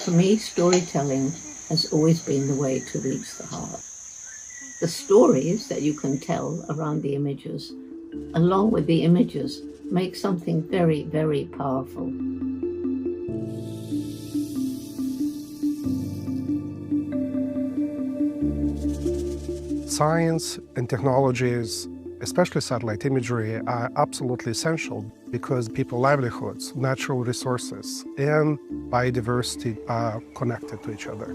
For me, storytelling has always been the way to reach the heart. The stories that you can tell around the images, along with the images, make something very, very powerful. Science and technologies, especially satellite imagery, are absolutely essential because people's livelihoods, natural resources, and biodiversity are connected to each other.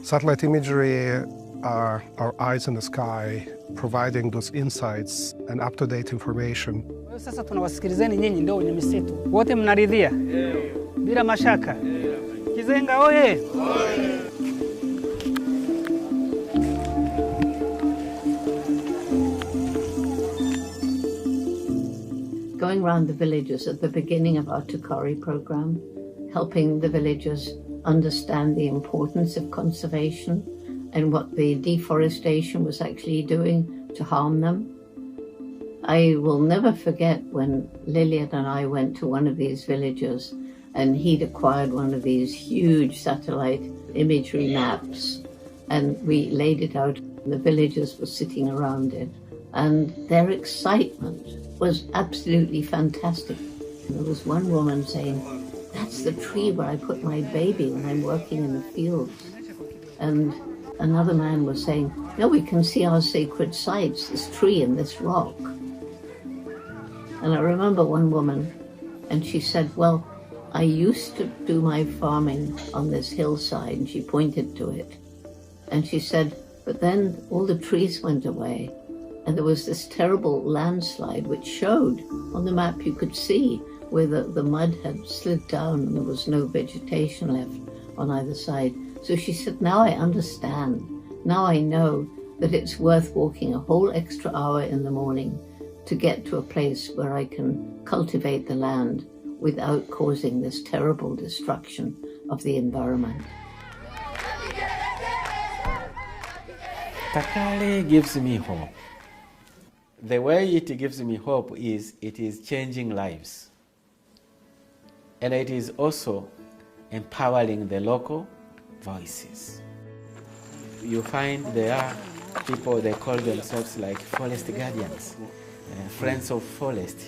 Satellite imagery are our eyes in the sky, providing those insights and up-to-date information. Sasa tunawasikilizeni nyinyi ndio wenye misitu. Wote mnaridhia? Bila mashaka. Kizenga oye! Going around the villages at the beginning of our Tukari program, helping the villagers understand the importance of conservation and what the deforestation was actually doing to harm them. I will never forget when Lillian and I went to one of these villages and he'd acquired one of these huge satellite imagery maps and we laid it out. The villagers were sitting around it and their excitement was absolutely fantastic. And there was one woman saying, "That's the tree where I put my baby when I'm working in the fields." And another man was saying, "No, we can see our sacred sites, this tree and this rock." And I remember one woman, and she said, "Well, I used to do my farming on this hillside," and she pointed to it. And she said, "But then all the trees went away, and there was this terrible landslide which showed on the map you could see where the mud had slid down and there was no vegetation left on either side." So she said, "Now I understand. Now I know that it's worth walking a whole extra hour in the morning to get to a place where I can cultivate the land without causing this terrible destruction of the environment." Takale gives me hope. The way it gives me hope is it is changing lives. And it is also empowering the local voices. You find there are people, they call themselves like forest guardians, friends of forest.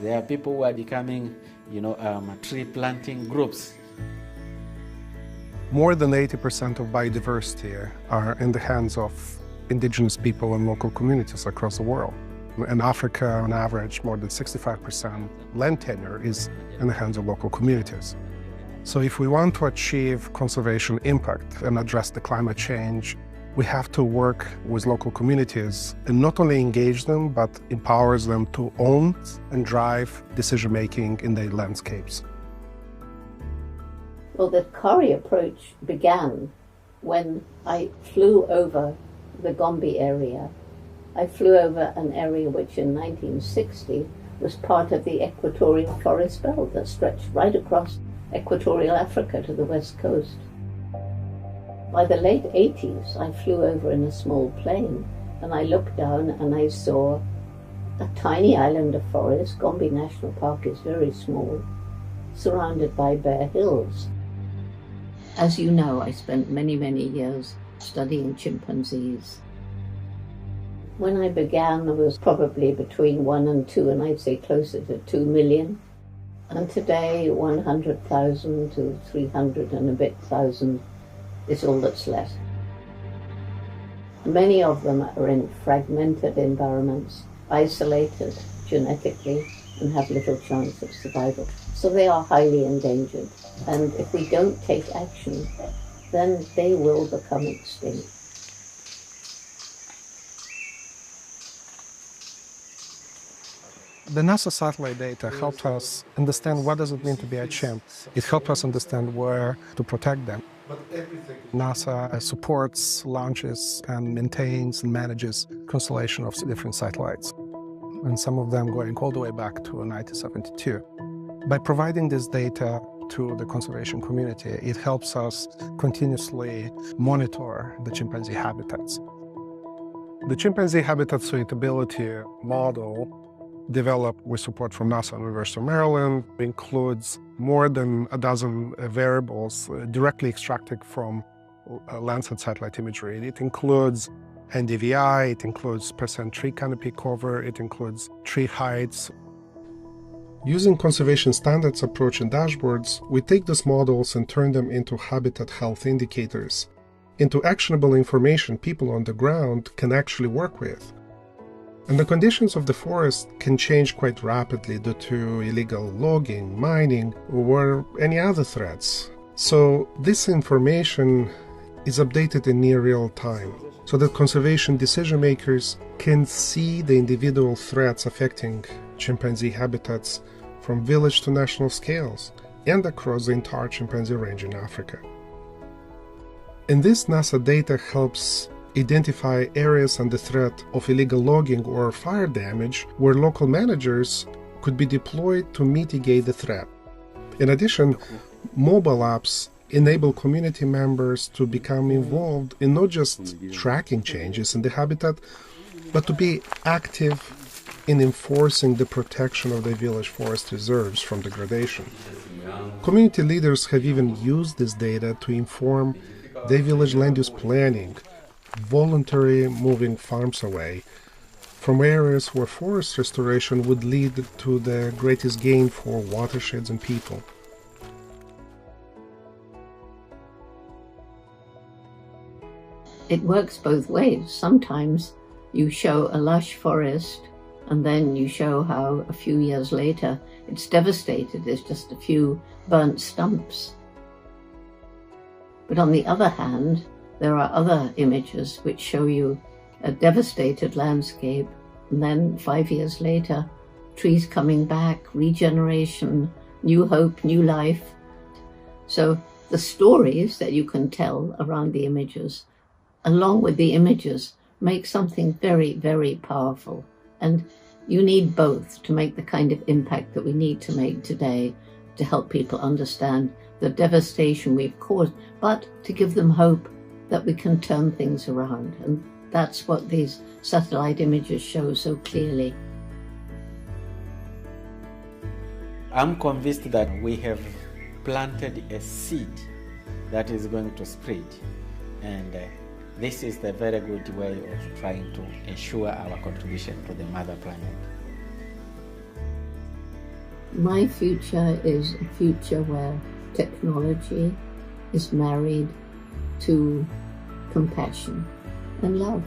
There are people who are becoming, tree planting groups. More than 80% of biodiversity are in the hands of indigenous people and local communities across the world. In Africa, on average, more than 65% land tenure is in the hands of local communities. So if we want to achieve conservation impact and address the climate change, we have to work with local communities and not only engage them, but empowers them to own and drive decision-making in their landscapes. Well, the Kari approach began when I flew over the Gombe area. I flew over an area which in 1960 was part of the equatorial forest belt that stretched right across equatorial Africa to the west coast. By the late 80s, I flew over in a small plane and I looked down and I saw a tiny island of forest. Gombe National Park is very small, surrounded by bare hills. As you know, I spent many, many years studying chimpanzees. When I began, there was probably between 1 and 2, and I'd say closer to 2 million. And today, 100,000 to 300 and a bit thousand is all that's left. Many of them are in fragmented environments, isolated genetically, and have little chance of survival. So they are highly endangered. And if we don't take action, then they will become extinct. The NASA satellite data helped us understand what does it mean to be a chimp. It helped us understand where to protect them. NASA supports, launches, and maintains and manages constellation of different satellites, and some of them going all the way back to 1972. By providing this data to the conservation community, it helps us continuously monitor the chimpanzee habitats. The chimpanzee habitat suitability model, developed with support from NASA and University of Maryland, includes more than a dozen variables directly extracted from LANDSAT satellite imagery. It includes NDVI, it includes percent tree canopy cover, it includes tree heights. Using conservation standards approach and dashboards, we take these models and turn them into habitat health indicators, into actionable information people on the ground can actually work with. And the conditions of the forest can change quite rapidly due to illegal logging, mining, or any other threats. So this information is updated in near real time, so that conservation decision makers can see the individual threats affecting chimpanzee habitats from village to national scales and across the entire chimpanzee range in Africa. And this NASA data helps identify areas under threat of illegal logging or fire damage where local managers could be deployed to mitigate the threat. In addition, mobile apps enable community members to become involved in not just tracking changes in the habitat, but to be active in enforcing the protection of the village forest reserves from degradation. Community leaders have even used this data to inform their village land use planning, voluntarily moving farms away from areas where forest restoration would lead to the greatest gain for watersheds and people. It works both ways. Sometimes you show a lush forest and then you show how a few years later it's devastated. There's just a few burnt stumps. But on the other hand, there are other images which show you a devastated landscape, and then 5 years later, trees coming back, regeneration, new hope, new life. So the stories that you can tell around the images, along with the images, make something very, very powerful. And you need both to make the kind of impact that we need to make today to help people understand the devastation we've caused, but to give them hope that we can turn things around. And that's what these satellite images show so clearly. I'm convinced that we have planted a seed that is going to spread, and this is the very good way of trying to ensure our contribution to the mother planet. My future is a future where technology is married to compassion and love.